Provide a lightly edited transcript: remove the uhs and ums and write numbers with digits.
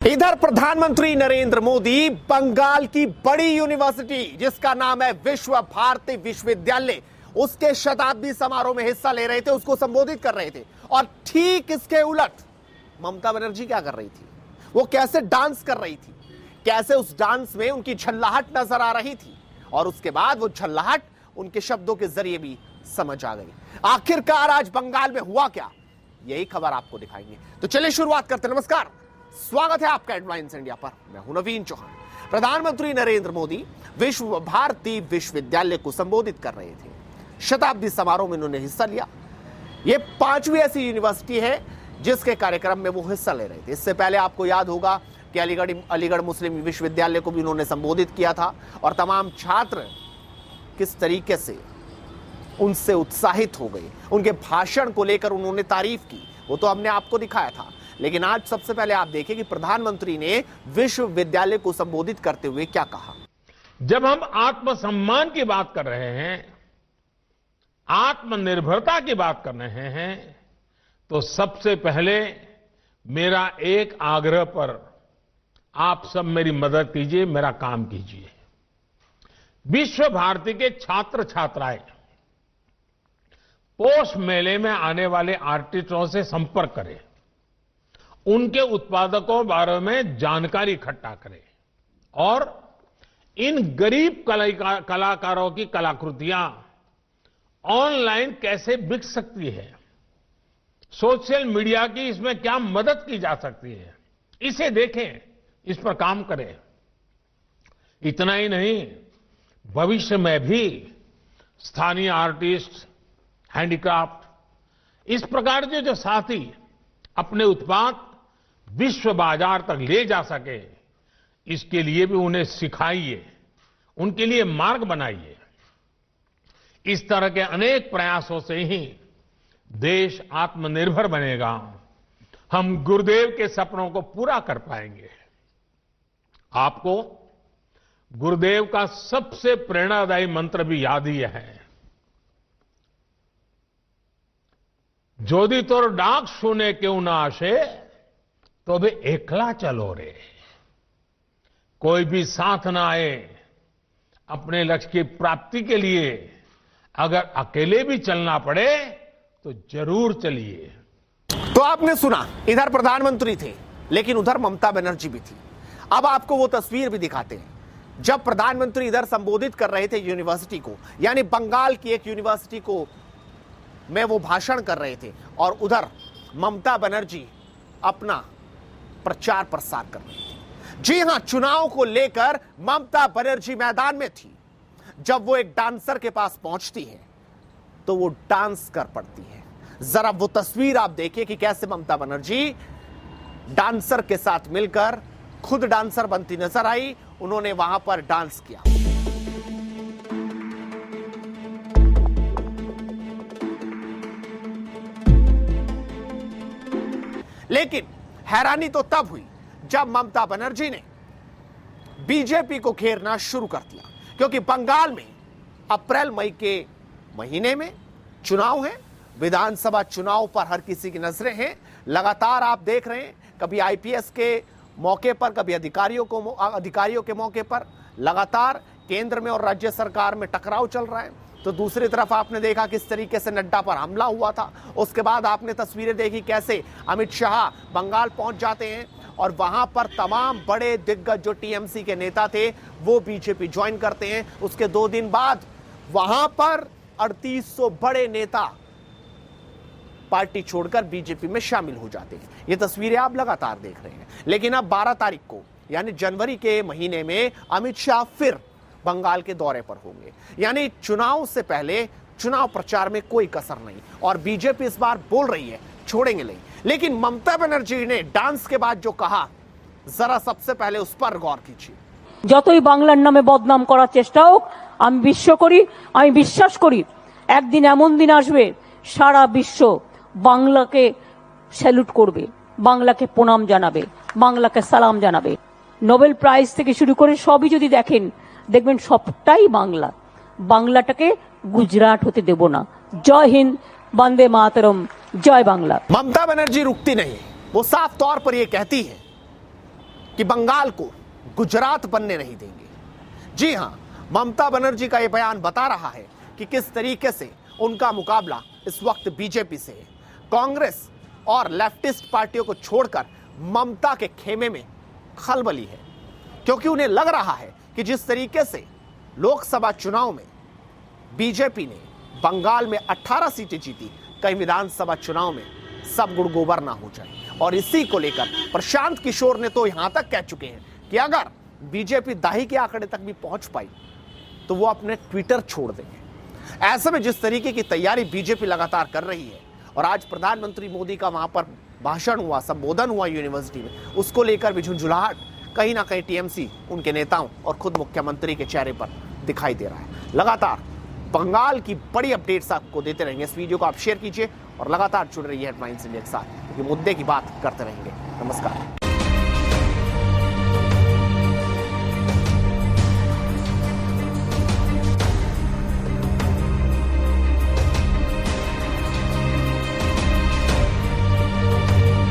इधर प्रधानमंत्री नरेंद्र मोदी बंगाल की बड़ी यूनिवर्सिटी जिसका नाम है विश्व भारती विश्वविद्यालय, उसके शताब्दी समारोह में हिस्सा ले रहे थे, उसको संबोधित कर रहे थे। और ठीक इसके उलट ममता बनर्जी क्या कर रही थी, वो कैसे डांस कर रही थी, कैसे उस डांस में उनकी झल्लाहट नजर आ रही थी। और उसके बाद वो झल्लाहट उनके शब्दों के जरिए भी समझ आ गई। आखिरकार आज बंगाल में हुआ क्या, यही खबर आपको दिखाएंगे। तो चलिए शुरुआत करते हैं। नमस्कार, स्वागत है आपका हेडलाइंस इंडिया पर। मैं हूं नवीन चौहान। प्रधानमंत्री नरेंद्र मोदी विश्व भारती विश्वविद्यालय को संबोधित कर रहे थे। शताब्दी समारोह में उन्होंने हिस्सा लिया। यह 5वीं ऐसी यूनिवर्सिटी है जिसके कार्यक्रम में वो हिस्सा ले रहे थे। इससे पहले आपको याद होगा कि अलीगढ़ मुस्लिम विश्वविद्यालय को भी उन्होंने संबोधित किया था और तमाम छात्र किस तरीके से उनसे उत्साहित हो गए, उनके भाषण को लेकर उन्होंने तारीफ की, वो तो हमने आपको दिखाया था। लेकिन आज सबसे पहले आप देखिए कि प्रधानमंत्री ने विश्वविद्यालय को संबोधित करते हुए क्या कहा। जब हम आत्मसम्मान की बात कर रहे हैं, आत्मनिर्भरता की बात कर रहे हैं, तो सबसे पहले मेरा एक आग्रह पर आप सब मेरी मदद कीजिए, मेरा काम कीजिए। विश्व भारती के छात्र छात्राएं पोष मेले में आने वाले आर्टिस्टों से संपर्क करें, उनके उत्पादकों बारे में जानकारी इकट्ठा करें और इन गरीब कलाकारों की कलाकृतियां ऑनलाइन कैसे बिक सकती है, सोशल मीडिया की इसमें क्या मदद की जा सकती है, इसे देखें, इस पर काम करें। इतना ही नहीं, भविष्य में भी स्थानीय आर्टिस्ट, हैंडीक्राफ्ट, इस प्रकार के जो साथी अपने उत्पाद विश्व बाजार तक ले जा सके, इसके लिए भी उन्हें सिखाइए, उनके लिए मार्ग बनाइए। इस तरह के अनेक प्रयासों से ही देश आत्मनिर्भर बनेगा, हम गुरुदेव के सपनों को पूरा कर पाएंगे। आपको गुरुदेव का सबसे प्रेरणादायी मंत्र भी याद ही है, जोदी तोर डाक सुने क्यों ना आशे, तो भी एकला चलो रे। कोई भी साथ ना आए अपने लक्ष्य की प्राप्ति के लिए, अगर अकेले भी चलना पड़े तो जरूर चलिए। तो आपने सुना, इधर प्रधानमंत्री थे लेकिन उधर ममता बनर्जी भी थी। अब आपको वो तस्वीर भी दिखाते हैं जब प्रधानमंत्री इधर संबोधित कर रहे थे यूनिवर्सिटी को, यानी बंगाल की एक यूनिवर्सिटी को में वो भाषण कर रहे थे, और उधर ममता बनर्जी अपना प्रचार प्रसार कर रही थी। जी हां, चुनाव को लेकर ममता बनर्जी मैदान में थी। जब वो एक डांसर के पास पहुंचती है तो वो डांस कर पड़ती है। जरा वो तस्वीर आप देखिए कि कैसे ममता बनर्जी डांसर के साथ मिलकर खुद डांसर बनती नजर आई। उन्होंने वहां पर डांस किया। लेकिन हैरानी तो तब हुई जब ममता बनर्जी ने बीजेपी को घेरना शुरू कर दिया, क्योंकि बंगाल में अप्रैल मई के महीने में चुनाव है। विधानसभा चुनाव पर हर किसी की नजरें हैं। लगातार आप देख रहे हैं, कभी आईपीएस के मौके पर, कभी अधिकारियों के मौके पर लगातार केंद्र में और राज्य सरकार में टकराव चल रहा है। तो दूसरी तरफ आपने देखा किस तरीके से नड्डा पर हमला हुआ था। उसके बाद आपने तस्वीरें देखी कैसे अमित शाह बंगाल पहुंच जाते हैं और वहां पर तमाम बड़े दिग्गज जो टीएमसी के नेता थे वो बीजेपी ज्वाइन करते हैं। उसके 2 दिन बाद वहां पर 3800 बड़े नेता पार्टी छोड़कर बीजेपी में शामिल हो जाते हैं। ये तस्वीरें आप लगातार देख रहे हैं। लेकिन अब 12 तारीख को, यानी जनवरी के महीने में अमित शाह फिर बंगाल के दौरे पर होंगे। यानी चुनाव से पहले चुनाव प्रचार में कोई कसर नहीं, और बीजेपी इस बार बोल रही है छोड़ेंगे नहीं। लेकिन ममता बनर्जी ने डांस के बाद जो कहा, जरा सबसे पहले उस पर गौर कीजिए। যতই বাংলার নামে বদনাম করার চেষ্টা হোক, আমি বিশ্বাস করি একদিন এমন দিন আসবে সারা বিশ্ব বাংলাকে স্যালুট করবে, বাংলাকে প্রণাম জানাবে, বাংলাকে সালাম জানাবে। নোবেল প্রাইজ থেকে শুরু করে সবই যদি দেখবেন সবটাই বাংলা। বাংলাটাকে গুজরাট হতে দেব না। জয় হিন্দ, বন্দে মাতরম, जय बांग्ला। ममता बनर्जी रुकती नहीं, वो साफ तौर पर यह कहती है कि बंगाल को गुजरात बनने नहीं देंगे। जी हां, ममता बनर्जी का यह बयान बता रहा है कि किस तरीके से उनका मुकाबला इस वक्त बीजेपी से है। कांग्रेस और लेफ्टिस्ट पार्टियों को छोड़कर ममता के खेमे में खलबली है, क्योंकि उन्हें लग रहा है कि जिस तरीके से लोकसभा चुनाव में बीजेपी ने बंगाल में 18 सीटें जीती, कहीं विधानसभा चुनाव में सब गुड़ गोबर ना हो जाए। और इसी को लेकर प्रशांत किशोर ने तो यहां तक कह चुके हैं कि अगर बीजेपी दाही के आंकड़े तक भी पहुंच पाई तो वो अपने ट्विटर छोड़ देंगे। ऐसे में जिस तरीके की तैयारी बीजेपी लगातार कर रही है और आज प्रधानमंत्री मोदी का वहां पर भाषण हुआ, संबोधन हुआ यूनिवर्सिटी में, उसको लेकर भी झुंझुलाहट कहीं ना कहीं टीएमसी, उनके नेताओं और खुद मुख्यमंत्री के चेहरे पर दिखाई दे रहा है। लगातार बंगाल की बड़ी अपडेट्स आपको देते रहेंगे। इस वीडियो को आप शेयर कीजिए और लगातार जुड़ रही है हेडलाइंस इंडिया के साथ, क्योंकि मुद्दे की बात करते रहेंगे। नमस्कार।